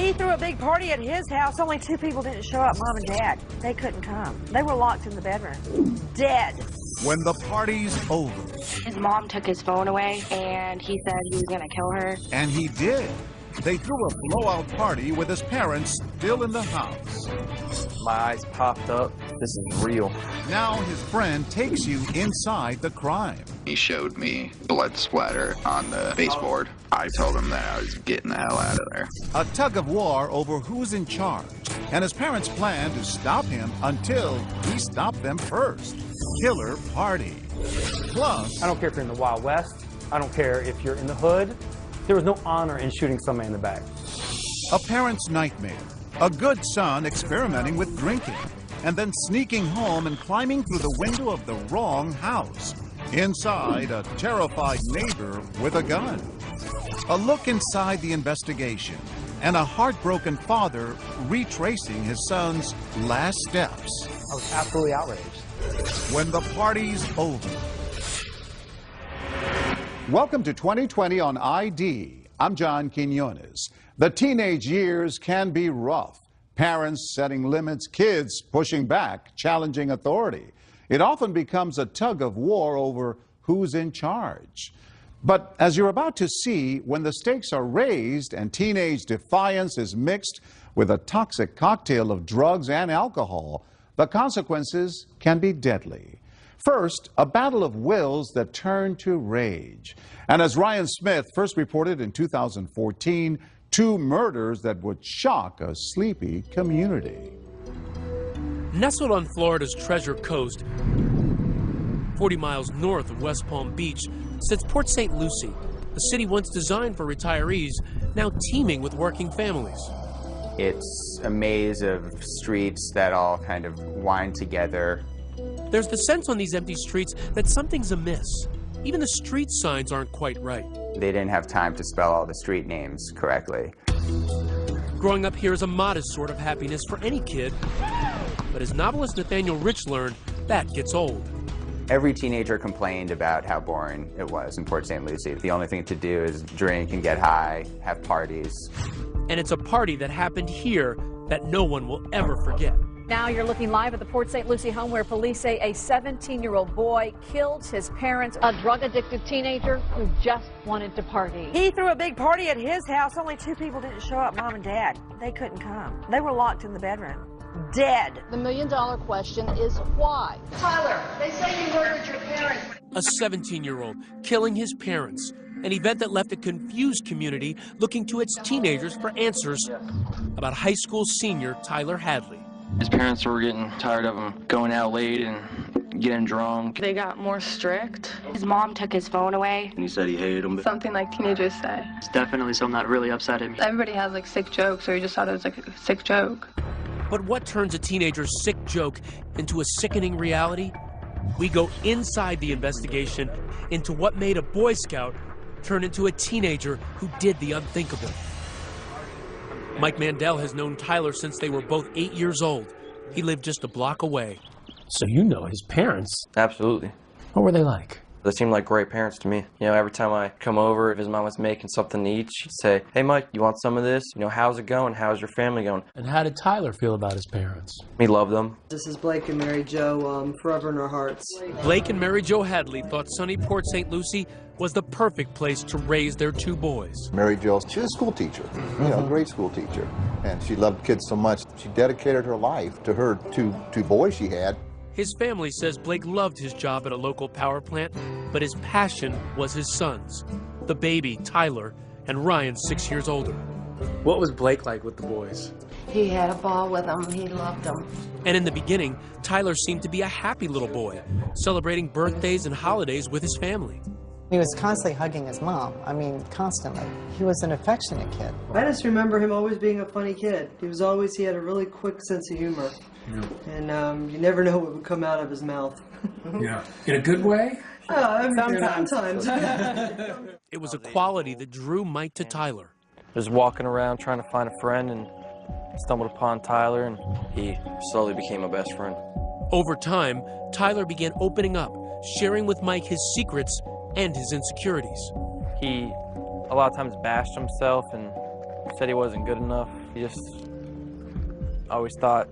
He threw a big party at his house. Only 2 people didn't show up, Mom and Dad. They couldn't come. They were locked in the bedroom. Dead. When the party's over. His mom took his phone away, and he said he was going to kill her. And he did. They threw a blowout party with his parents still in the house. My eyes popped up. This is real. Now his friend takes you inside the crime. He showed me blood splatter on the baseboard. I told him that I was getting the hell out of there. A tug of war over who's in charge. And his parents plan to stop him until he stopped them first. Killer party. Plus, I don't care if you're in the Wild West. I don't care if you're in the hood. There was no honor in shooting somebody in the back. a parent's nightmare. A good son experimenting with drinking, and then sneaking home and climbing through the window of the wrong house. Inside, a terrified neighbor with a gun. A look inside the investigation, and a heartbroken father retracing his son's last steps. I was absolutely outraged. When the party's over. Welcome to 2020 on ID. I'm John Quinones. The teenage years can be rough. Parents setting limits, kids pushing back, challenging authority. It often becomes a tug of war over who's in charge. But as you're about to see, when the stakes are raised and teenage defiance is mixed with a toxic cocktail of drugs and alcohol, the consequences can be deadly. First, a battle of wills that turn to rage. And as Ryan Smith first reported in 2014, 2 murders that would shock a sleepy community. Nestled on Florida's Treasure Coast, 40 miles north of West Palm Beach, sits Port St. Lucie, a city once designed for retirees, now teeming with working families. It's a maze of streets that all kind of wind together. There's the sense on these empty streets that something's amiss. Even the street signs aren't quite right. They didn't have time to spell all the street names correctly. Growing up here is a modest sort of happiness for any kid, but as novelist Nathaniel Rich learned, that gets old. Every teenager complained about how boring it was in Port St. Lucie. The only thing to do is drink and get high, have parties. And it's a party that happened here that no one will ever forget. Now you're looking live at the Port St. Lucie home where police say a 17-year-old boy killed his parents, a drug-addicted teenager who just wanted to party. He threw a big party at his house. Only 2 people didn't show up, Mom and Dad. They couldn't come. They were locked in the bedroom. Dead. The million-dollar question is why? Tyler, they say you murdered your parents. A 17-year-old killing his parents, an event that left a confused community looking to its teenagers for answers about high school senior Tyler Hadley. His parents were getting tired of him going out late and getting drunk. They got more strict. His mom took his phone away. And he said he hated him. Something like teenagers say. It's definitely something that really upset him. Everybody has like sick jokes, or he just thought it was like a sick joke. But what turns a teenager's sick joke into a sickening reality? We go inside the investigation into what made a Boy Scout turn into a teenager who did the unthinkable. Mike Mandel has known Tyler since they were both 8 years old. He lived just a block away. So you know his parents? Absolutely. What were they like? They seemed like great parents to me. You know, every time I come over, if his mom was making something to eat, she'd say, "Hey, Mike, you want some of this? You know, how's it going? How's your family going?" And how did Tyler feel about his parents? He loved them. This is Blake and Mary Jo, forever in our hearts. Blake and Mary Jo Hadley thought sunny Port St. Lucie was the perfect place to raise their 2 boys. Mary Jo, she was a school teacher, you know, a great school teacher. And she loved kids so much. She dedicated her life to her two boys she had. His family says Blake loved his job at a local power plant, but his passion was his sons, the baby, Tyler, and Ryan, 6 years older. What was Blake like with the boys? He had a ball with them. He loved them. And in the beginning, Tyler seemed to be a happy little boy, celebrating birthdays and holidays with his family. He was constantly hugging his mom. I mean, constantly. He was an affectionate kid. I just remember him always being a funny kid. He had a really quick sense of humor. Yeah. And you never know what would come out of his mouth. Yeah. In a good way? Sometimes. It was a quality that drew Mike to Tyler. Just walking around trying to find a friend and stumbled upon Tyler, and he slowly became my best friend. Over time, Tyler began opening up, sharing with Mike his secrets and his insecurities. He a lot of times bashed himself and Said he wasn't good enough. He just always thought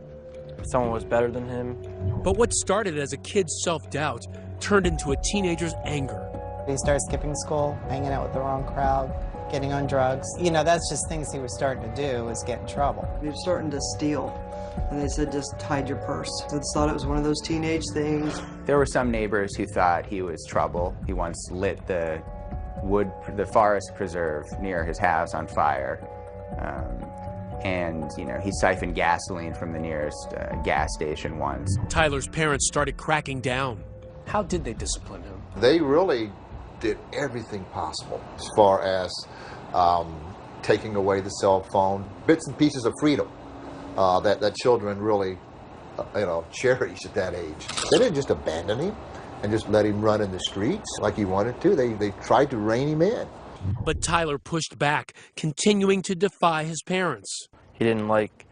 someone was better than him. But what started as a kid's self-doubt turned into a teenager's anger. He started skipping school, hanging out with the wrong crowd, getting on drugs. You know, that's just things he was starting to do, was get in trouble. He was starting to steal. And they said, just hide your purse. So they thought it was one of those teenage things. There were some neighbors who thought he was trouble. He once lit the forest preserve near his house on fire. And, you know, he siphoned gasoline from the nearest gas station once. Tyler's parents started cracking down. How did they discipline him? They really did everything possible as far as taking away the cell phone, bits and pieces of freedom that children really, cherish at that age. They didn't just abandon him and just let him run in the streets like he wanted to. They tried to rein him in. But Tyler pushed back, continuing to defy his parents. He didn't like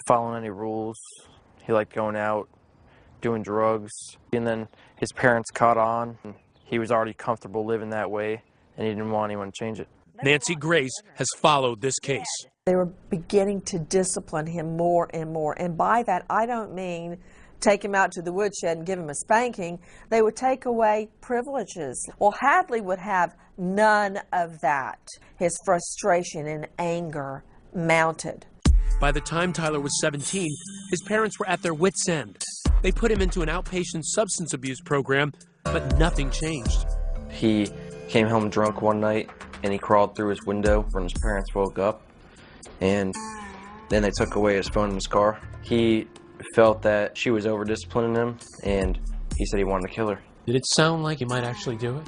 following any rules. He liked going out, doing drugs. And then his parents caught on. He was already comfortable living that way, and he didn't want anyone to change it. Nancy Grace has followed this case. They were beginning to discipline him more and more. And by that, I don't mean take him out to the woodshed and give him a spanking. They would take away privileges. Well, Hadley would have none of that. His frustration and anger mounted. By the time Tyler was 17, his parents were at their wits' end. They put him into an outpatient substance abuse program, but nothing changed. He came home drunk one night, and he crawled through his window when his parents woke up, and then they took away his phone in his car. He felt that she was over-disciplining him, and he said he wanted to kill her. Did it sound like he might actually do it?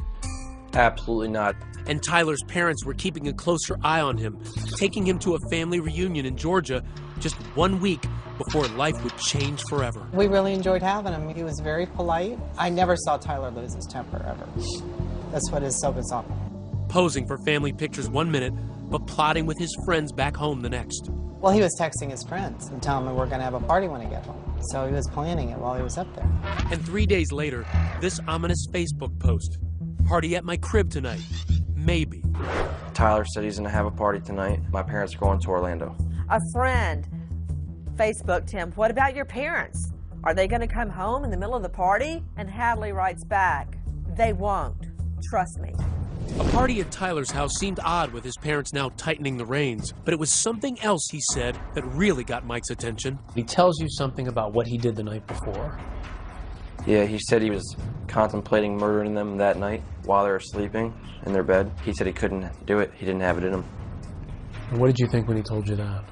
Absolutely not. And Tyler's parents were keeping a closer eye on him, taking him to a family reunion in Georgia just 1 week before life would change forever. We really enjoyed having him. He was very polite. I never saw Tyler lose his temper, ever. That's what is so bizarre. Posing for family pictures 1 minute, but plotting with his friends back home the next. Well, he was texting his friends and telling them we're going to have a party when I get home. So he was planning it while he was up there. And 3 days later, this ominous Facebook post. Party at my crib tonight. Maybe. Tyler said he's going to have a party tonight. My parents are going to Orlando. A friend Facebooked him, what about your parents? Are they going to come home in the middle of the party? And Hadley writes back, they won't. Trust me. A party at Tyler's house seemed odd with his parents now tightening the reins, but it was something else he said that really got Mike's attention. He tells you something about what he did the night before. Yeah, he said he was contemplating murdering them that night while they were sleeping in their bed. He said he couldn't do it. He didn't have it in him. And what did you think when he told you that?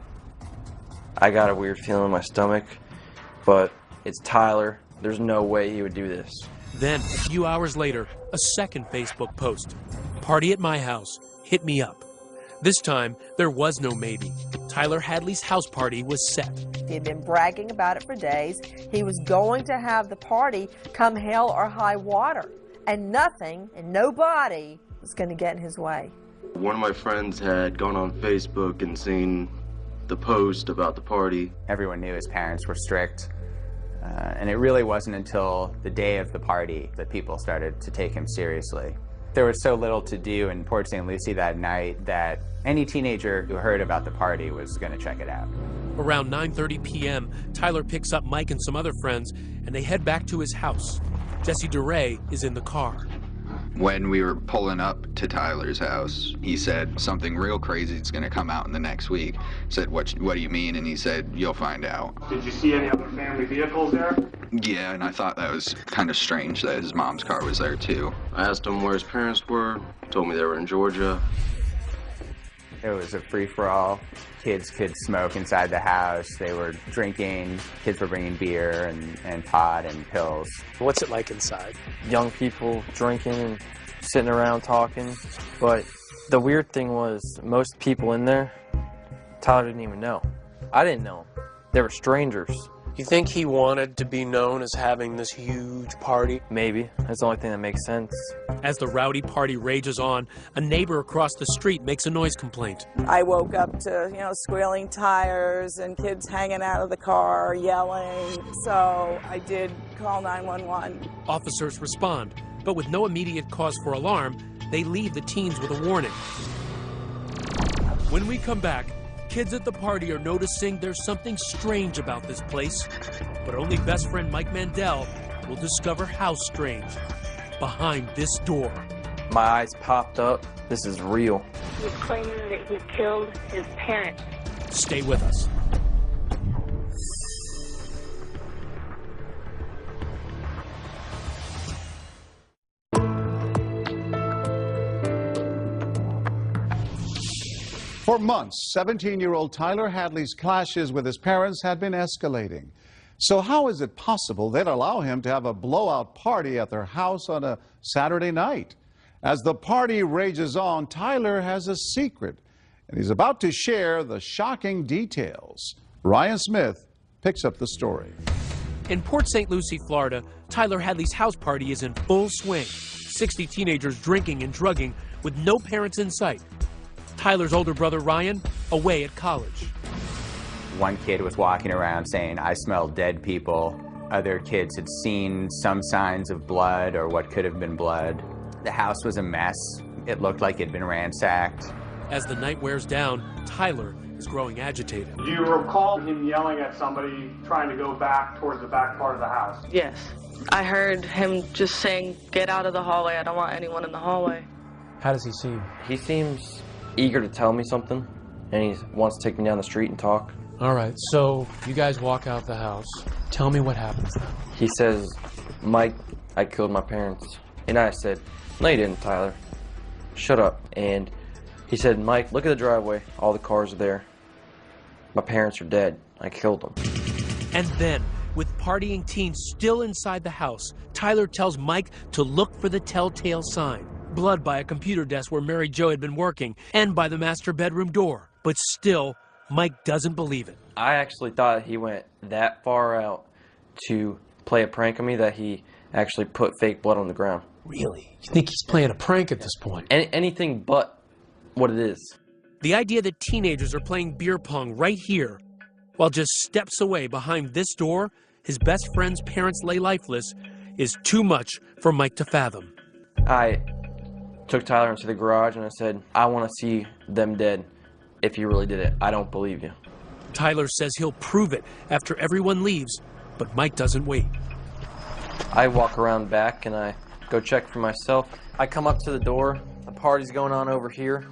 I got a weird feeling in my stomach, but it's Tyler. There's no way he would do this. Then, a few hours later, a second Facebook post. Party at my house. Hit me up. This time, there was no maybe. Tyler Hadley's house party was set. He had been bragging about it for days. He was going to have the party come hell or high water. And nothing and nobody was going to get in his way. One of my friends had gone on Facebook and seen the post about the party. Everyone knew his parents were strict. And it really wasn't until the day of the party that people started to take him seriously. There was so little to do in Port St. Lucie that night that any teenager who heard about the party was going to check it out. Around 9:30 p.m., Tyler picks up Mike and some other friends, and they head back to his house. Jesse DeRay is in the car. When we were pulling up to Tyler's house, he said something real crazy is going to come out in the next week. I said, what do you mean? And he said, you'll find out. Did you see any other family vehicles there? Yeah, and I thought that was kind of strange that his mom's car was there too. I asked him where his parents were, told me they were in Georgia. It was a free-for-all. Kids could smoke inside the house. They were drinking. Kids were bringing beer and pot and pills. What's it like inside? Young people drinking and sitting around talking. But the weird thing was, most people in there, Tyler didn't even know. I didn't know. They were strangers. You think he wanted to be known as having this huge party? Maybe. That's the only thing that makes sense. As the rowdy party rages on, a neighbor across the street makes a noise complaint. I woke up to, squealing tires and kids hanging out of the car, yelling. So I did call 911. Officers respond, but with no immediate cause for alarm, they leave the teens with a warning. When we come back, kids at the party are noticing there's something strange about this place, but only best friend Mike Mandel will discover how strange behind this door. My eyes popped up. This is real. He's claiming that he killed his parents. Stay with us. For months, 17-year-old Tyler Hadley's clashes with his parents had been escalating. So how is it possible they'd allow him to have a blowout party at their house on a Saturday night? As the party rages on, Tyler has a secret, and he's about to share the shocking details. Ryan Smith picks up the story. In Port St. Lucie, Florida, Tyler Hadley's house party is in full swing. 60 teenagers drinking and drugging with no parents in sight. Tyler's older brother, Ryan, away at college. One kid was walking around saying, "I smell dead people." Other kids had seen some signs of blood or what could have been blood. The house was a mess. It looked like it had been ransacked. As the night wears down, Tyler is growing agitated. Do you recall him yelling at somebody trying to go back towards the back part of the house? Yes. I heard him just saying, "Get out of the hallway. I don't want anyone in the hallway." How does he seem? He seems eager to tell me something, and he wants to take me down the street and talk. All right, so you guys walk out the house. Tell me what happens now. He says, "Mike, I killed my parents." And I said, "No, you didn't, Tyler. Shut up." And he said, "Mike, look at the driveway. All the cars are there. My parents are dead. I killed them." And then, with partying teens still inside the house, Tyler tells Mike to look for the telltale sign. Blood by a computer desk where Mary Jo had been working, and by the master bedroom door. But still, Mike doesn't believe it. I actually thought he went that far out to play a prank on me that he actually put fake blood on the ground. Really? You think he's playing a prank at this point? Anything but what it is. The idea that teenagers are playing beer pong right here, while just steps away behind this door, his best friend's parents lay lifeless, is too much for Mike to fathom. I took Tyler into the garage and I said, "I want to see them dead. If you really did it, I don't believe you." Tyler says he'll prove it after everyone leaves, but Mike doesn't wait. I walk around back and I go check for myself. I come up to the door, the party's going on over here,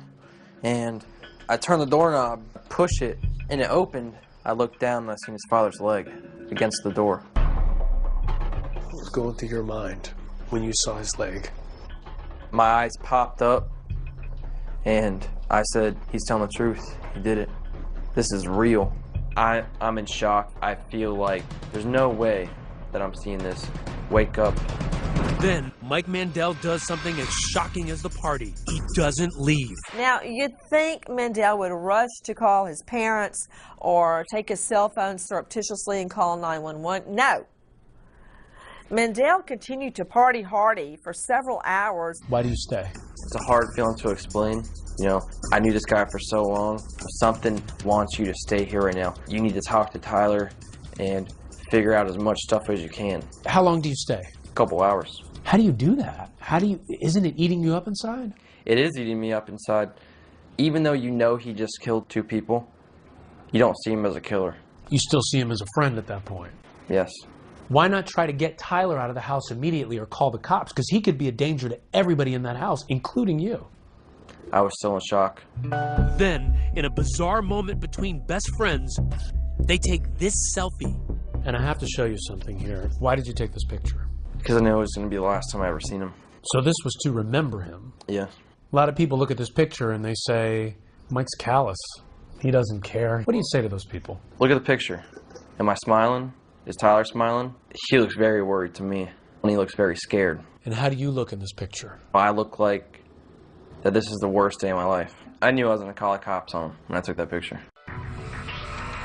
and I turn the doorknob, push it, and it opened. I looked down and I seen his father's leg against the door. What was going through your mind when you saw his leg? My eyes popped up, and I said, "He's telling the truth. He did it. This is real." I'm in shock. I feel like there's no way that I'm seeing this. Wake up. Then Mike Mandel does something as shocking as the party. He doesn't leave. Now, you'd think Mandel would rush to call his parents or take his cell phone surreptitiously and call 911. No. Mandel continued to party hardy for several hours. Why do you stay? It's a hard feeling to explain. You know, I knew this guy for so long. Something wants you to stay here right now. You need to talk to Tyler and figure out as much stuff as you can. How long do you stay? A couple hours. How do you do that? Isn't it eating you up inside? It is eating me up inside. Even though you know he just killed 2 people, you don't see him as a killer. You still see him as a friend at that point? Yes. Why not try to get Tyler out of the house immediately or call the cops? Because he could be a danger to everybody in that house, including you. I was still in shock. Then, in a bizarre moment between best friends, they take this selfie. And I have to show you something here. Why did you take this picture? Because I knew it was going to be the last time I ever seen him. So this was to remember him? Yeah. A lot of people look at this picture and they say, Mike's callous. He doesn't care. What do you say to those people? Look at the picture. Am I smiling? Is Tyler smiling? He looks very worried to me. And he looks very scared. And how do you look in this picture? I look like that this is the worst day of my life. I knew I was going to call the cops on him when I took that picture.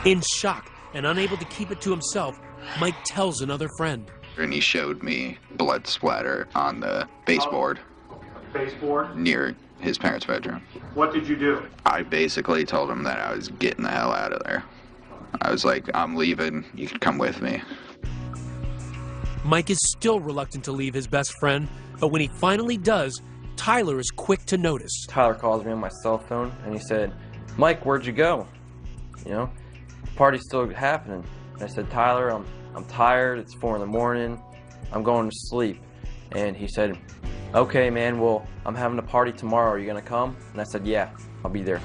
In shock and unable to keep it to himself, Mike tells another friend. And he showed me blood splatter on the baseboard. Baseboard? Near his parents' bedroom. What did you do? I basically told him that I was getting the hell out of there. I was like, "I'm leaving, you can come with me." Mike is still reluctant to leave his best friend, but when he finally does, Tyler is quick to notice. Tyler calls me on my cell phone and he said, Mike, where'd you go? You know, party's still happening. And I said, Tyler, I'm tired. It's 4 in the morning. I'm going to sleep. And he said, okay, man, well, I'm having a party tomorrow. Are you going to come? And I said, yeah, I'll be there.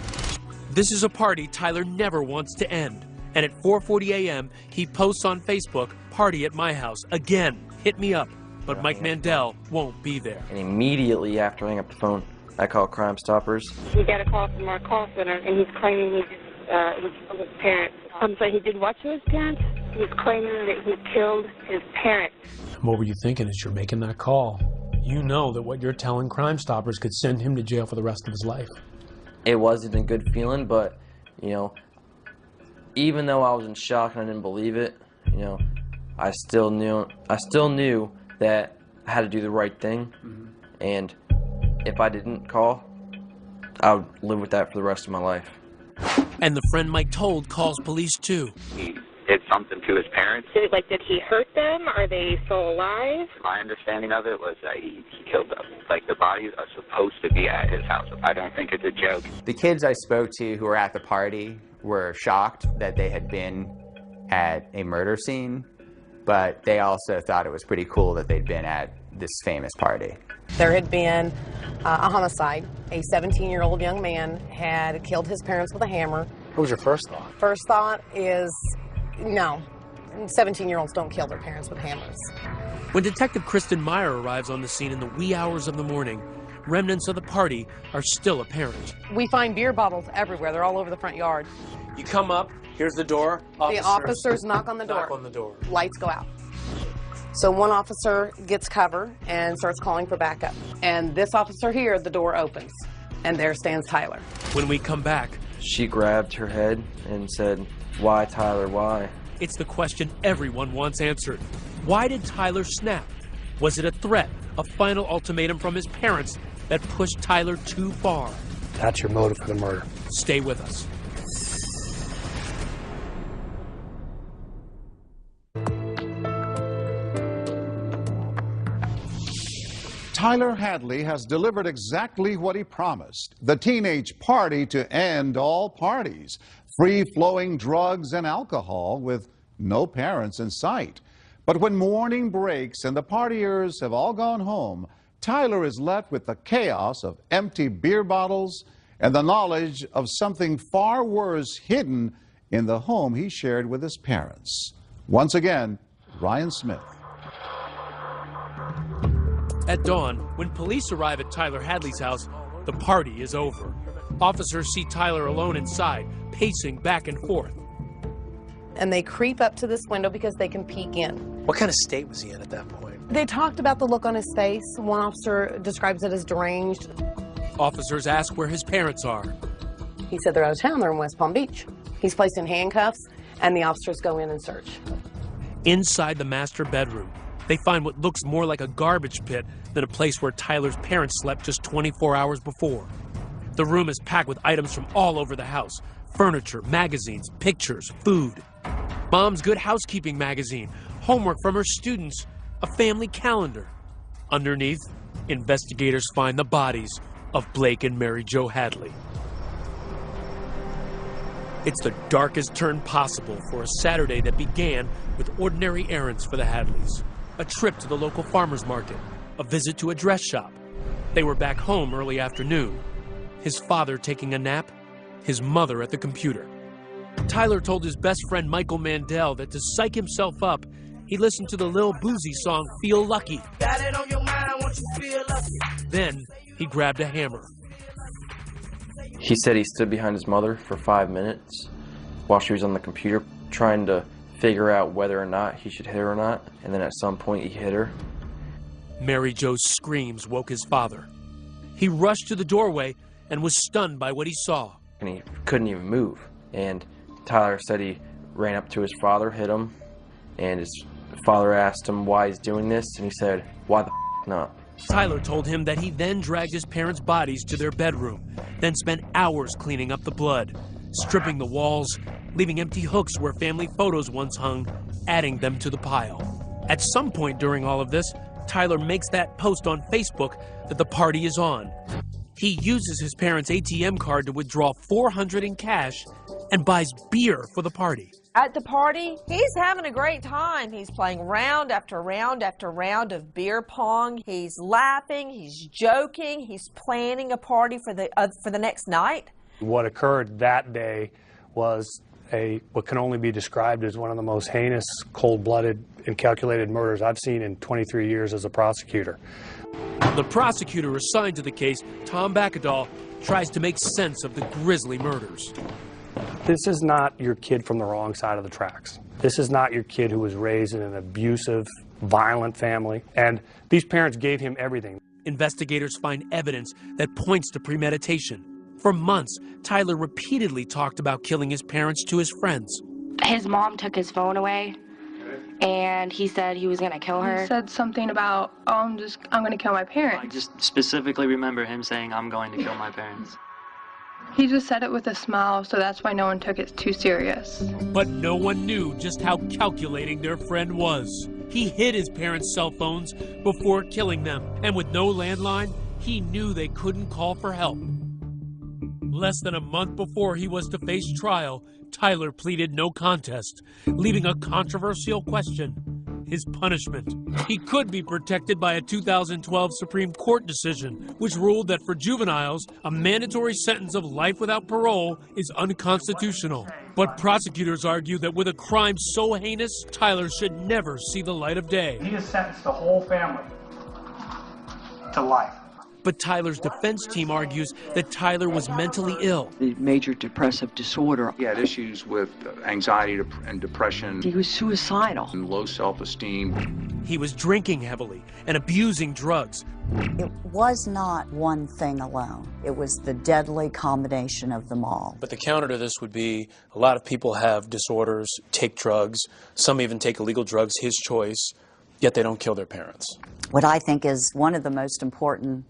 This is a party Tyler never wants to end. And at 4:40 a.m., he posts on Facebook, "Party at my house. Again, hit me up." But Mike Mandel won't be there. And immediately after I hang up the phone, I call Crime Stoppers. He got a call from our call center, and he's claiming he killed his parents. I'm sorry, he did what to his parents? He's claiming that he killed his parents. What were you thinking as you're making that call? You know that what you're telling Crime Stoppers could send him to jail for the rest of his life. It wasn't a good feeling, but, you know, even though I was in shock and I didn't believe it, you know, I still knew that I had to do the right thing. And if I didn't call, I would live with that for the rest of my life. And the friend Mike told calls police too. He did something to his parents. Did he hurt them? Are they still alive? My understanding of it was that he killed them. Like, the bodies are supposed to be at his house. I don't think it's a joke. The kids I spoke to who were at the party were shocked that they had been at a murder scene, but they also thought it was pretty cool that they'd been at this famous party. There had been a homicide. A 17-year-old young man had killed his parents with a hammer. What was your first thought? First thought is, no, 17-year-olds don't kill their parents with hammers. When Detective Kristen Meyer arrives on the scene in the wee hours of the morning, remnants of the party are still apparent. We find beer bottles everywhere. They're all over the front yard. You come up, here's the door. The officers knock on the door. Knock on the door. Lights go out. So one officer gets cover and starts calling for backup. And this officer here, the door opens. And there stands Tyler. When we come back, she grabbed her head and said, "Why, Tyler, why?" It's the question everyone wants answered. Why did Tyler snap? Was it a threat, a final ultimatum from his parents that pushed Tyler too far? That's your motive for the murder. Stay with us. Tyler Hadley has delivered exactly what he promised, the teenage party to end all parties, free-flowing drugs and alcohol with no parents in sight. But when morning breaks and the partiers have all gone home, Tyler is left with the chaos of empty beer bottles and the knowledge of something far worse hidden in the home he shared with his parents. Once again, Ryan Smith. At dawn, when police arrive at Tyler Hadley's house, the party is over. Officers see Tyler alone inside, pacing back and forth. And they creep up to this window because they can peek in. What kind of state was he in at that point? They talked about the look on his face. One officer describes it as deranged. Officers ask where his parents are. He said they're out of town, they're in West Palm Beach. He's placed in handcuffs, and the officers go in and search. Inside the master bedroom, they find what looks more like a garbage pit than a place where Tyler's parents slept just 24 hours before. The room is packed with items from all over the house: furniture, magazines, pictures, food. Mom's Good Housekeeping magazine, homework from her students, a family calendar. Underneath, investigators find the bodies of Blake and Mary Jo Hadley. It's the darkest turn possible for a Saturday that began with ordinary errands for the Hadleys. A trip to the local farmer's market, a visit to a dress shop. They were back home early afternoon. His father taking a nap, his mother at the computer. Tyler told his best friend Michael Mandel that to psych himself up, he listened to the Lil Boosie song Feel Lucky. Got it on your mind, I want you to feel lucky. Then he grabbed a hammer. He said he stood behind his mother for 5 minutes while she was on the computer trying to figure out whether or not he should hit her or not, and then at some point he hit her. Mary Jo's screams woke his father. He rushed to the doorway and was stunned by what he saw. And he couldn't even move. And Tyler said he ran up to his father, hit him, and his father asked him why he's doing this, and he said, "Why the f not?" Tyler told him that he then dragged his parents' bodies to their bedroom, then spent hours cleaning up the blood, stripping the walls, leaving empty hooks where family photos once hung, adding them to the pile. At some point during all of this, Tyler makes that post on Facebook that the party is on. He uses his parents' ATM card to withdraw $400 in cash and buys beer for the party. At the party, he's having a great time. He's playing round after round after round of beer pong. He's laughing, he's joking, he's planning a party for the next night. What occurred that day was what can only be described as one of the most heinous, cold-blooded, and calculated murders I've seen in 23 years as a prosecutor. The prosecutor assigned to the case, Tom Bakkedahl, tries to make sense of the grisly murders. This is not your kid from the wrong side of the tracks. This is not your kid who was raised in an abusive, violent family. And these parents gave him everything. Investigators find evidence that points to premeditation. For months, Tyler repeatedly talked about killing his parents to his friends. His mom took his phone away, and he said he was going to kill her. He said something about, oh, I'm going to kill my parents. I just specifically remember him saying, I'm going to kill my parents. He just said it with a smile, so that's why no one took it too serious. But no one knew just how calculating their friend was. He hid his parents' cell phones before killing them, and with no landline, he knew they couldn't call for help. Less than a month before he was to face trial, Tyler pleaded no contest, leaving a controversial question: his punishment. He could be protected by a 2012 Supreme Court decision, which ruled that for juveniles, a mandatory sentence of life without parole is unconstitutional. But prosecutors argue that with a crime so heinous, Tyler should never see the light of day. He has sentenced the whole family to life. But Tyler's defense team argues that Tyler was mentally ill. The major depressive disorder. He had issues with anxiety and depression. He was suicidal. And low self-esteem. He was drinking heavily and abusing drugs. It was not one thing alone. It was the deadly combination of them all. But the counter to this would be a lot of people have disorders, take drugs, some even take illegal drugs, his choice, yet they don't kill their parents. What I think is one of the most important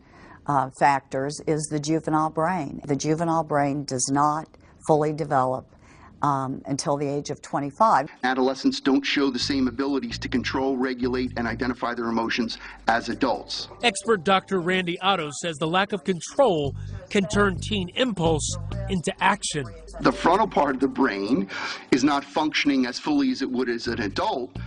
factors is the juvenile brain. The juvenile brain does not fully develop until the age of 25. Adolescents don't show the same abilities to control, regulate, and identify their emotions as adults. Expert Dr. Randy Otto says the lack of control can turn teen impulse into action. The frontal part of the brain is not functioning as fully as it would as an adult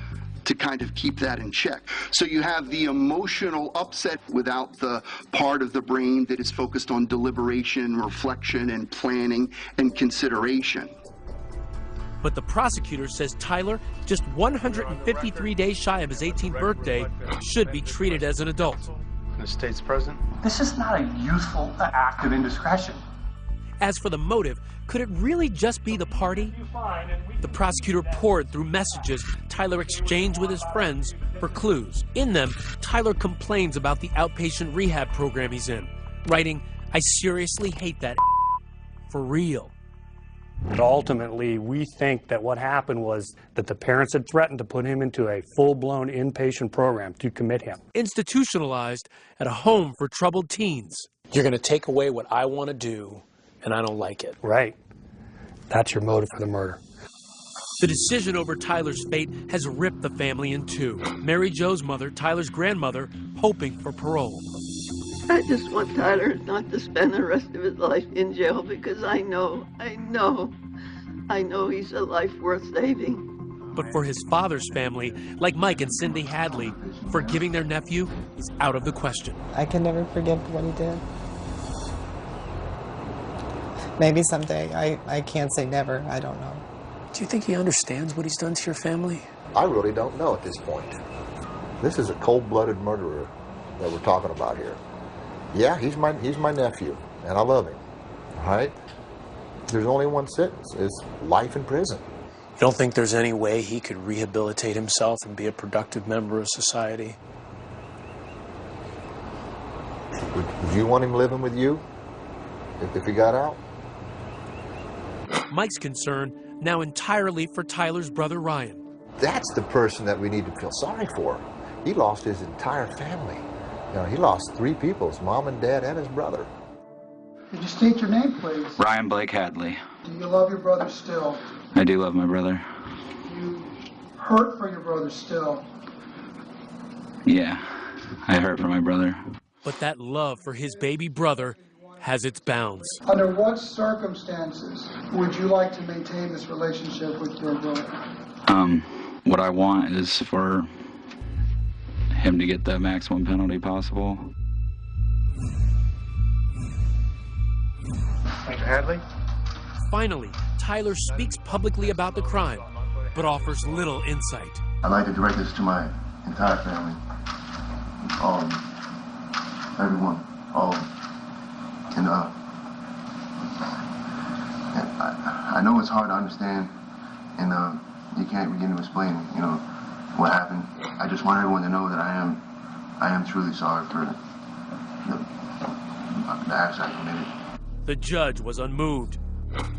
to kind of keep that in check. So you have the emotional upset without the part of the brain that is focused on deliberation, reflection, and planning and consideration. But the prosecutor says Tyler, just 153 days shy of his 18th birthday, should be treated as an adult. The state's president? This is not a youthful act of indiscretion. As for the motive, could it really just be the party? The prosecutor poured through messages Tyler exchanged with his friends for clues. In them, Tyler complains about the outpatient rehab program he's in, writing, "I seriously hate that for real." But ultimately, we think that what happened was that the parents had threatened to put him into a full-blown inpatient program to commit him. Institutionalized at a home for troubled teens. You're going to take away what I want to do, and I don't like it. Right. That's your motive for the murder. The decision over Tyler's fate has ripped the family in two. Mary Jo's mother, Tyler's grandmother, hoping for parole. I just want Tyler not to spend the rest of his life in jail because I know he's a life worth saving. But for his father's family, like Mike and Cindy Hadley, forgiving their nephew is out of the question. I can never forgive what he did. Maybe someday. I can't say never. I don't know. Do you think he understands what he's done to your family? I really don't know at this point. This is a cold-blooded murderer that we're talking about here. Yeah, he's my nephew, and I love him. All right? There's only one sentence. It's life in prison. You don't think there's any way he could rehabilitate himself and be a productive member of society? Would you want him living with you if he got out? Mike's concern now entirely for Tyler's brother Ryan. That's the person that we need to feel sorry for. He lost his entire family. You know, he lost 3 people, his mom and dad and his brother. Could you state your name, please? Ryan Blake Hadley. Do you love your brother still? I do love my brother. Do you hurt for your brother still? Yeah, I hurt for my brother. But that love for his baby brother has its bounds. Under what circumstances would you like to maintain this relationship with your brother? What I want is for him to get the maximum penalty possible. Mr. Hadley? Finally, Tyler speaks publicly about the crime, but offers little insight. I'd like to direct this to my entire family, all of them, everyone, all of them. And I know it's hard to understand, and you can't begin to explain, what happened. I just want everyone to know that I am truly sorry for the acts I committed. The judge was unmoved.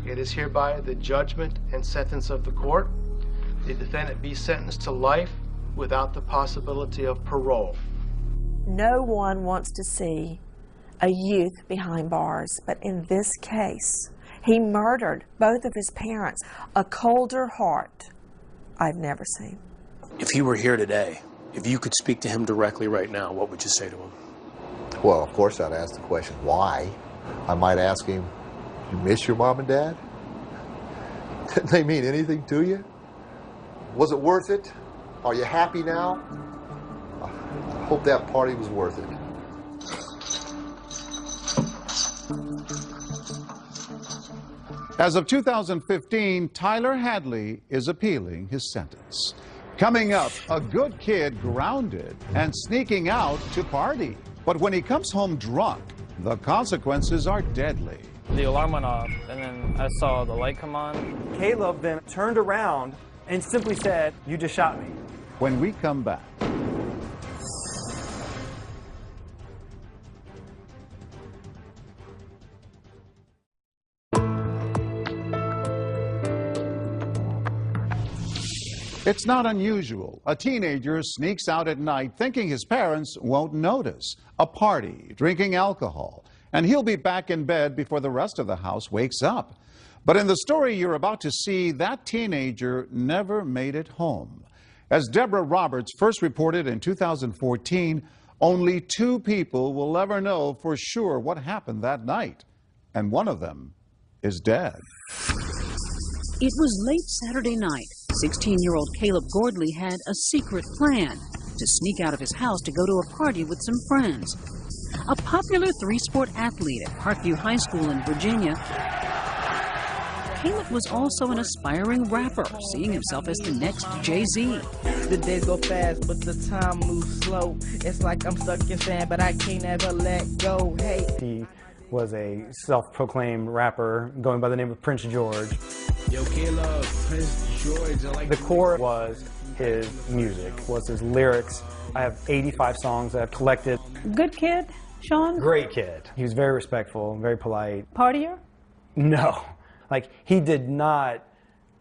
It is hereby the judgment and sentence of the court. The defendant be sentenced to life without the possibility of parole. No one wants to see a youth behind bars, but in this case, he murdered both of his parents. A colder heart I've never seen. If he were here today, if you could speak to him directly right now, what would you say to him? Well, of course I'd ask the question, why? I might ask him, you miss your mom and dad? Didn't they mean anything to you? Was it worth it? Are you happy now? I hope that party was worth it. As of 2015, Tyler Hadley is appealing his sentence. Coming up, a good kid grounded and sneaking out to party. But when he comes home drunk, the consequences are deadly. The alarm went off, and then I saw the light come on. Caleb then turned around and simply said, "You just shot me." When we come back. It's not unusual. A teenager sneaks out at night thinking his parents won't notice. A party, drinking alcohol, and he'll be back in bed before the rest of the house wakes up. But in the story you're about to see, that teenager never made it home. As Deborah Roberts first reported in 2014, only 2 people will ever know for sure what happened that night. And one of them is dead. It was late Saturday night. 16-year-old Caleb Gordley had a secret plan to sneak out of his house to go to a party with some friends. A popular 3-sport athlete at Parkview High School in Virginia, Caleb was also an aspiring rapper, seeing himself as the next Jay-Z. The days go fast, but the time moves slow. It's like I'm stuck in sand, but I can't ever let go. Hey. He was a self-proclaimed rapper going by the name of Prince George. Yo, Caleb, Prince George. The core was his music, was his lyrics. I have 85 songs that I've collected. Good kid, Sean? Great kid. He was very respectful, very polite. Partier? No. Like, he did not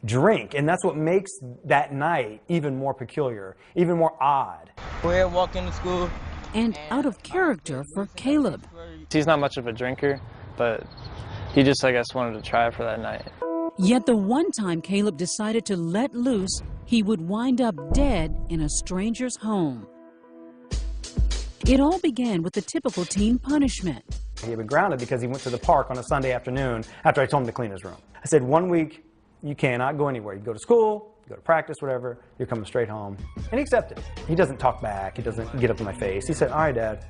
drink, and that's what makes that night even more peculiar, even more odd. We're walking to school. And out of character for Caleb. He's not much of a drinker, but he just, I guess, wanted to try it for that night. Yet the one time Caleb decided to let loose, he would wind up dead in a stranger's home. It all began with the typical teen punishment. He had been grounded because he went to the park on a Sunday afternoon after I told him to clean his room. I said, 1 week, you cannot go anywhere. You go to school, you go to practice, whatever, you're coming straight home. And he accepted it. He doesn't talk back. He doesn't get up in my face. He said, all right, Dad.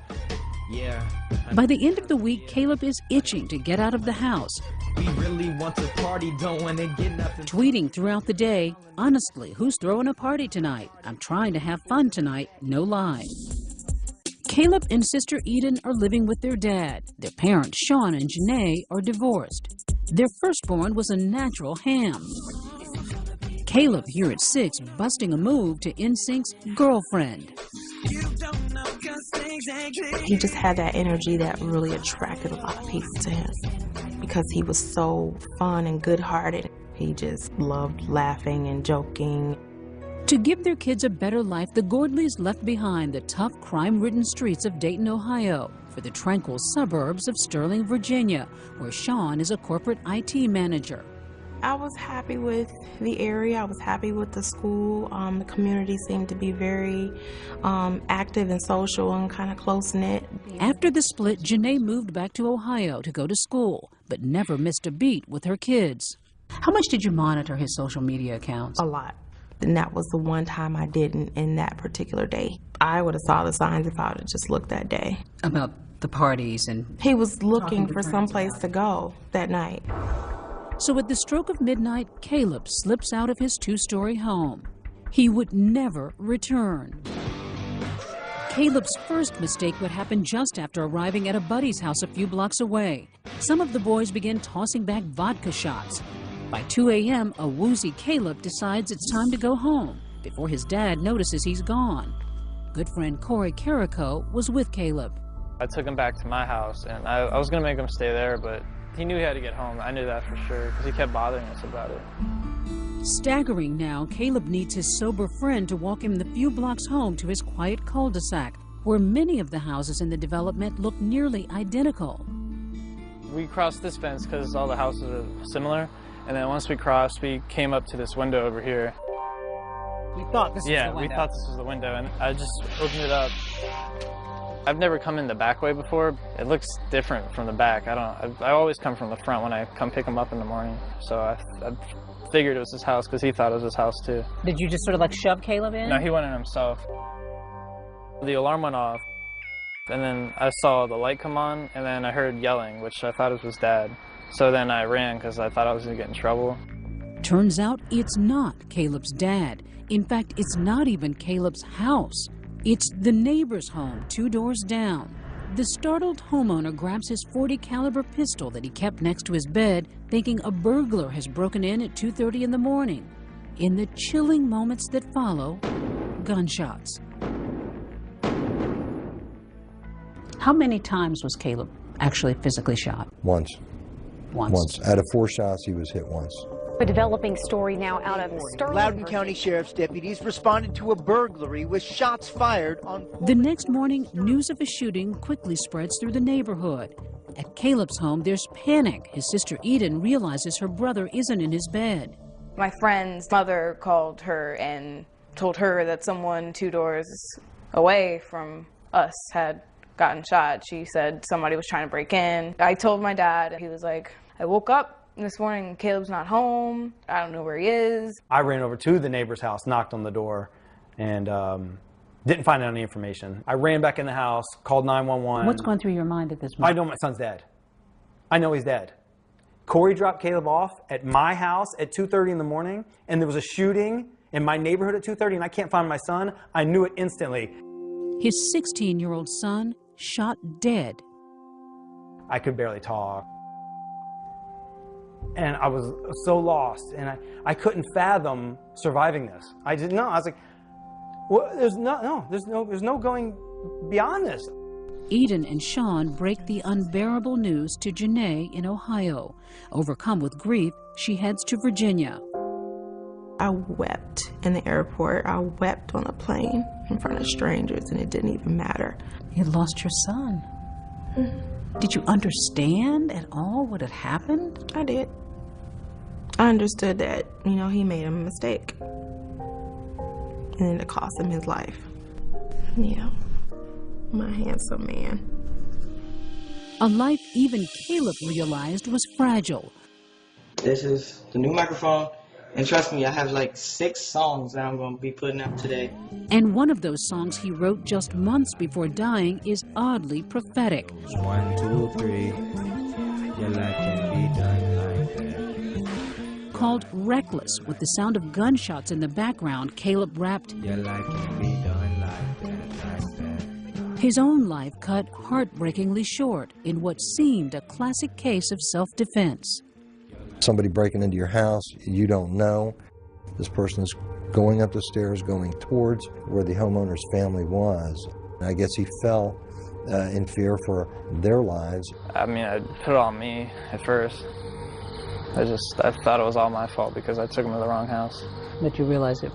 Yeah. By the end of the week, Caleb is itching to get out of the house. We really want to party, don't want to get nothing. Tweeting throughout the day, honestly, who's throwing a party tonight? I'm trying to have fun tonight, no lie. Caleb and sister Eden are living with their dad. Their parents, Sean and Janae, are divorced. Their firstborn was a natural ham. Caleb, here at 6, busting a move to NSYNC's Girlfriend. He just had that energy that really attracted a lot of people to him because he was so fun and good-hearted. He just loved laughing and joking. To give their kids a better life, the Gordleys left behind the tough, crime-ridden streets of Dayton, Ohio, for the tranquil suburbs of Sterling, Virginia, where Sean is a corporate IT manager. I was happy with the area. I was happy with the school. The community seemed to be very active and social and kind of close-knit. After the split, Janae moved back to Ohio to go to school, but never missed a beat with her kids. How much did you monitor his social media accounts? A lot. And that was the one time I didn't in that particular day. I would have saw the signs if I would have just looked that day. About the parties and... He was looking for someplace to go that night. So at the stroke of midnight, Caleb slips out of his two-story home. He would never return. Caleb's first mistake would happen just after arriving at a buddy's house a few blocks away. Some of the boys begin tossing back vodka shots. By 2 a.m., a woozy Caleb decides it's time to go home before his dad notices he's gone. Good friend Corey Carrico was with Caleb. I took him back to my house, and I was going to make him stay there, but he knew he had to get home. I knew that for sure, because he kept bothering us about it. Staggering now, Caleb needs his sober friend to walk him the few blocks home to his quiet cul-de-sac, where many of the houses in the development look nearly identical. We crossed this fence because all the houses are similar, and then once we crossed, we came up to this window over here. We thought this was the window. Yeah, we thought this was the window, and I just opened it up. I've never come in the back way before. It looks different from the back. I always come from the front when I come pick him up in the morning. So I figured it was his house because he thought it was his house too. Did you just sort of like shove Caleb in? No, he went in himself. The alarm went off, and then I saw the light come on, and then I heard yelling, which I thought it was his dad. So then I ran because I thought I was going to get in trouble. Turns out it's not Caleb's dad. In fact, it's not even Caleb's house. It's the neighbor's home 2 doors down. The startled homeowner grabs his .40 caliber pistol that he kept next to his bed, thinking a burglar has broken in at 2:30 in the morning. In the chilling moments that follow, gunshots. How many times was Caleb actually physically shot? Once. Once. Out of 4 shots, he was hit once. A developing story now out of Sterling. Loudoun County Sheriff's deputies responded to a burglary with shots fired on... The next morning, news of a shooting quickly spreads through the neighborhood. At Caleb's home, there's panic. His sister Eden realizes her brother isn't in his bed. My friend's mother called her and told her that someone 2 doors away from us had gotten shot. She said somebody was trying to break in. I told my dad, and he was like, I woke up this morning, Caleb's not home. I don't know where he is. I ran over to the neighbor's house, knocked on the door, and didn't find out any information. I ran back in the house, called 911. What's going through your mind at this moment? I know my son's dead. I know he's dead. Corey dropped Caleb off at my house at 2:30 in the morning, and there was a shooting in my neighborhood at 2:30, and I can't find my son. I knew it instantly. His 16-year-old son shot dead. I could barely talk. And I was so lost, and I couldn't fathom surviving this. I didn't know. I was like, well, there's no going beyond this. Eden and Sean break the unbearable news to Janae in Ohio. Overcome with grief, she heads to Virginia. I wept in the airport. I wept on a plane in front of strangers, and it didn't even matter. You lost your son. Did you understand at all what had happened? I did. I understood that, he made a mistake. And then it cost him his life. Yeah. My handsome man. A life even Caleb realized was fragile. This is the new microphone. And trust me, I have like 6 songs that I'm going to be putting out today. And one of those songs he wrote just months before dying is oddly prophetic. 1, 2, 3, your life can be done like that. Called Reckless, with the sound of gunshots in the background, Caleb rapped, your life can be done like that. His own life cut heartbreakingly short in what seemed a classic case of self-defense. Somebody breaking into your house, you don't know. This person is going up the stairs, going towards where the homeowner's family was. I guess he fell in fear for their lives. I mean, I put it on me at first. I thought it was all my fault because I took him to the wrong house. But you realized it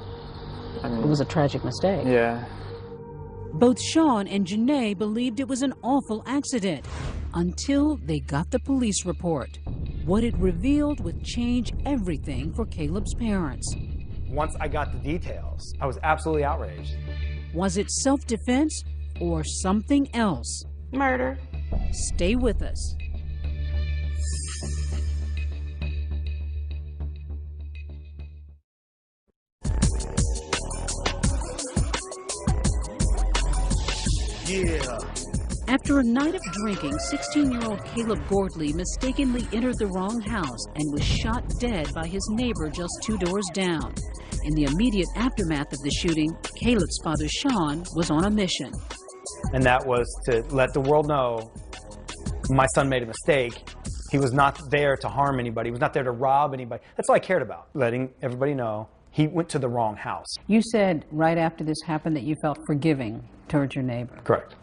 was a tragic mistake. Yeah. Both Sean and Janae believed it was an awful accident until they got the police report. What it revealed would change everything for Caleb's parents. Once I got the details, I was absolutely outraged. Was it self-defense or something else? Murder. Stay with us. Yeah. After a night of drinking, 16-year-old Caleb Gordley mistakenly entered the wrong house and was shot dead by his neighbor just 2 doors down. In the immediate aftermath of the shooting, Caleb's father, Sean, was on a mission. And that was to let the world know my son made a mistake. He was not there to harm anybody. He was not there to rob anybody. That's all I cared about, letting everybody know he went to the wrong house. You said right after this happened that you felt forgiving towards your neighbor. Correct.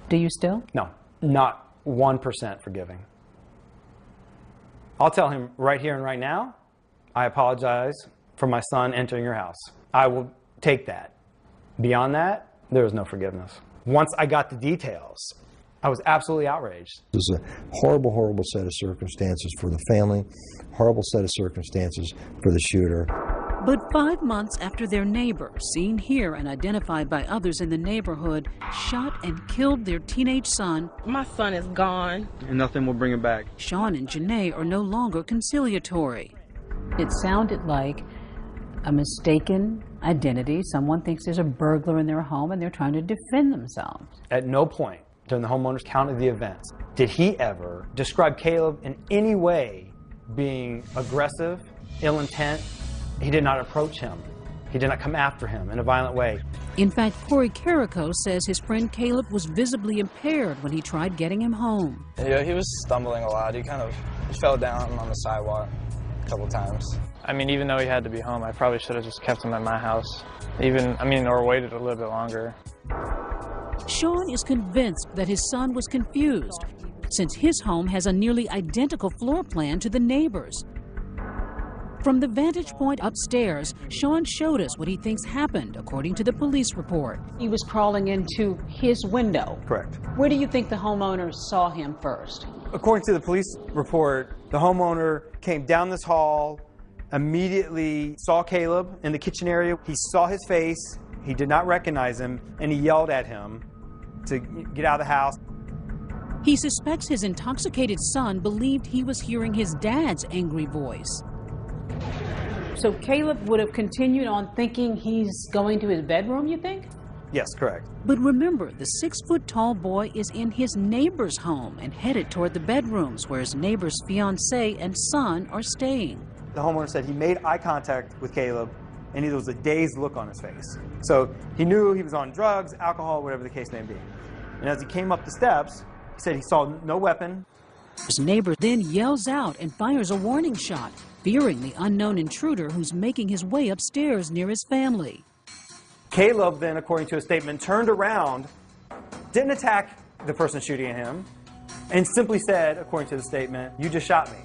Do you still? No, not 1% forgiving. I'll tell him right here and right now, I apologize for my son entering your house. I will take that. Beyond that, there was no forgiveness. Once I got the details, I was absolutely outraged. It was a horrible, horrible set of circumstances for the family, horrible set of circumstances for the shooter. But 5 months after their neighbor, seen here and identified by others in the neighborhood, shot and killed their teenage son, my son is gone. And nothing will bring him back. Sean and Janae are no longer conciliatory. It sounded like a mistaken identity. Someone thinks there's a burglar in their home and they're trying to defend themselves. At no point during the homeowner's count of the events did he ever describe Caleb in any way being aggressive, ill intent. He did not approach him. He did not come after him in a violent way. In fact, Corey Carrico says his friend Caleb was visibly impaired when he tried getting him home. Yeah, he was stumbling a lot. He kind of fell down on the sidewalk a couple times. I mean, even though he had to be home, I probably should have just kept him at my house. Or waited a little bit longer. Sean is convinced that his son was confused, since his home has a nearly identical floor plan to the neighbor's. From the vantage point upstairs, Sean showed us what he thinks happened, according to the police report. He was crawling into his window. Correct. Where do you think the homeowner saw him first? According to the police report, the homeowner came down this hall, immediately saw Caleb in the kitchen area. He saw his face, he did not recognize him, and he yelled at him to get out of the house. He suspects his intoxicated son believed he was hearing his dad's angry voice. So Caleb would have continued on thinking he's going to his bedroom, you think? Yes, correct. But remember, the 6-foot-tall boy is in his neighbor's home and headed toward the bedrooms where his neighbor's fiancée and son are staying. The homeowner said he made eye contact with Caleb and there was a dazed look on his face. So he knew he was on drugs, alcohol, whatever the case may be. And as he came up the steps, he said he saw no weapon. His neighbor then yells out and fires a warning shot, fearing the unknown intruder who's making his way upstairs near his family. Caleb then, according to a statement, turned around, didn't attack the person shooting at him, and simply said, according to the statement, "You just shot me."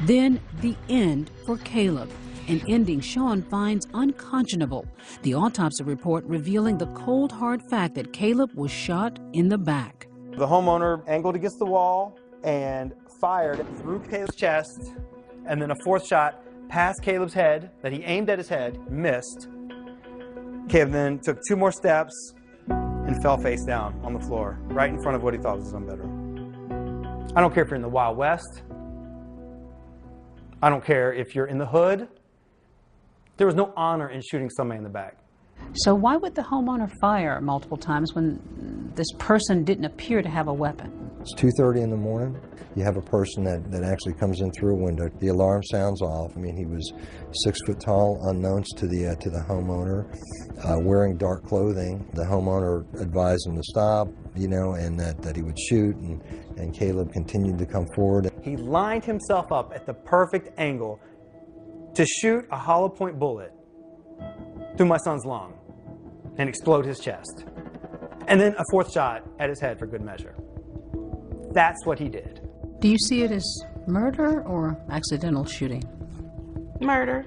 Then the end for Caleb, an ending Sean finds unconscionable. The autopsy report revealing the cold, hard fact that Caleb was shot in the back. The homeowner angled against the wall and fired through Caleb's chest, and then a fourth shot past Caleb's head that he aimed at his head, missed. Caleb then took 2 more steps and fell face down on the floor, right in front of what he thought was his own bedroom. I don't care if you're in the Wild West. I don't care if you're in the hood. There was no honor in shooting somebody in the back. So why would the homeowner fire multiple times when this person didn't appear to have a weapon? It's 2:30 in the morning. You have a person that actually comes in through a window. The alarm sounds off. I mean, he was 6 foot tall, unknowns to the homeowner, wearing dark clothing. The homeowner advised him to stop, and that he would shoot, and Caleb continued to come forward. He lined himself up at the perfect angle to shoot a hollow point bullet through my son's lung and explode his chest. And then a fourth shot at his head for good measure. That's what he did. Do you see it as murder or accidental shooting? Murder.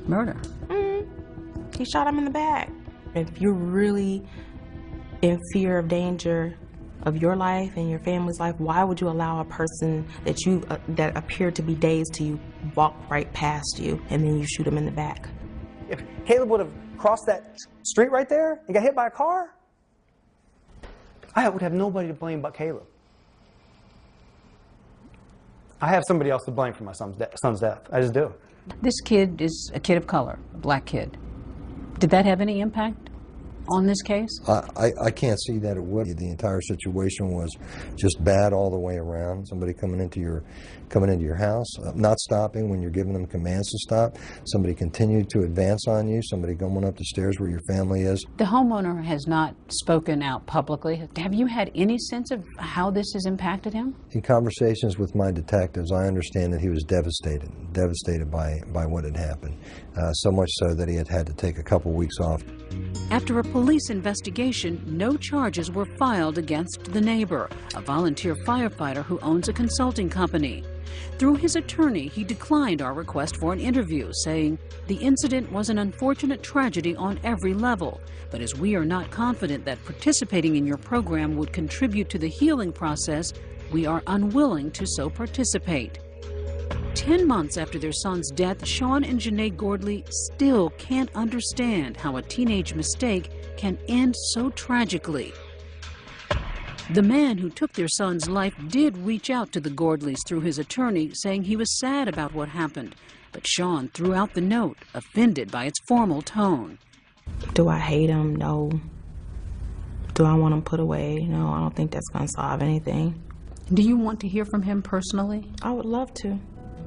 Murder? He shot him in the back. If you're really in fear of danger, of your life and your family's life, why would you allow a person that that appeared to be dazed to you walk right past you and then you shoot him in the back? If Caleb would have crossed that street right there and got hit by a car, I would have nobody to blame but Caleb. I have somebody else to blame for my son's death. I just do. This kid is a kid of color, a black kid. Did that have any impact on this case? I can't see that it would. The entire situation was just bad all the way around. Somebody coming into your house, not stopping when you're giving them commands to stop. Somebody continued to advance on you. Somebody going up the stairs where your family is. The homeowner has not spoken out publicly. Have you had any sense of how this has impacted him? In conversations with my detectives, I understand that he was devastated by what had happened. So much so that he had to take a couple weeks off. After a police investigation, no charges were filed against the neighbor, a volunteer firefighter who owns a consulting company. Through his attorney, he declined our request for an interview, saying, "The incident was an unfortunate tragedy on every level, but as we are not confident that participating in your program would contribute to the healing process, we are unwilling to so participate." 10 months after their son's death, Sean and Janae Gordley still can't understand how a teenage mistake can end so tragically. The man who took their son's life did reach out to the Gordleys through his attorney, saying he was sad about what happened, but Sean threw out the note, offended by its formal tone. Do I hate him? No. Do I want him put away? No, I don't think that's going to solve anything. Do you want to hear from him personally? I would love to.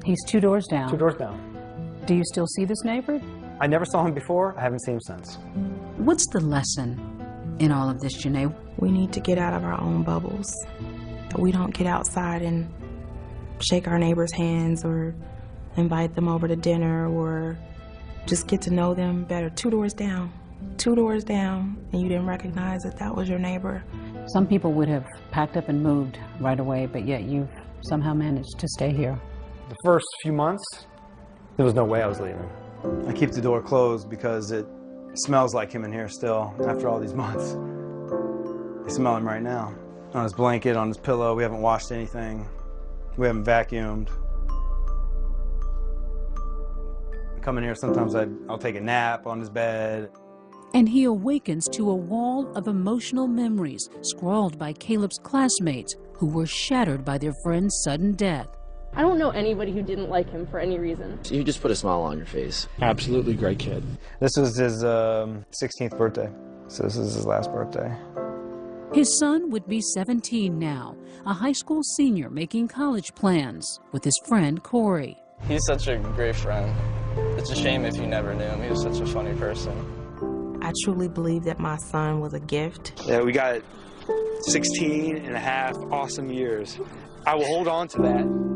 He's 2 doors down. 2 doors down. Do you still see this neighbor? I never saw him before. I haven't seen him since. What's the lesson in all of this, Janae? We need to get out of our own bubbles. We don't get outside and shake our neighbors' hands or invite them over to dinner or just get to know them better. 2 doors down. 2 doors down, and you didn't recognize that that was your neighbor. Some people would have packed up and moved right away, but yet you've somehow managed to stay here. The first few months, there was no way I was leaving. I keep the door closed because it smells like him in here still after all these months. I smell him right now. On his blanket, on his pillow. We haven't washed anything. We haven't vacuumed. I come in here, sometimes I'll take a nap on his bed. And he awakens to a wall of emotional memories scrawled by Caleb's classmates who were shattered by their friend's sudden death. I don't know anybody who didn't like him for any reason. You just put a smile on your face. Absolutely great kid. This was his 16th birthday, so this is his last birthday. His son would be 17 now, a high school senior making college plans with his friend Corey. He's such a great friend. It's a shame if you never knew him. He was such a funny person. I truly believe that my son was a gift. Yeah, we got 16 and a half awesome years. I will hold on to that.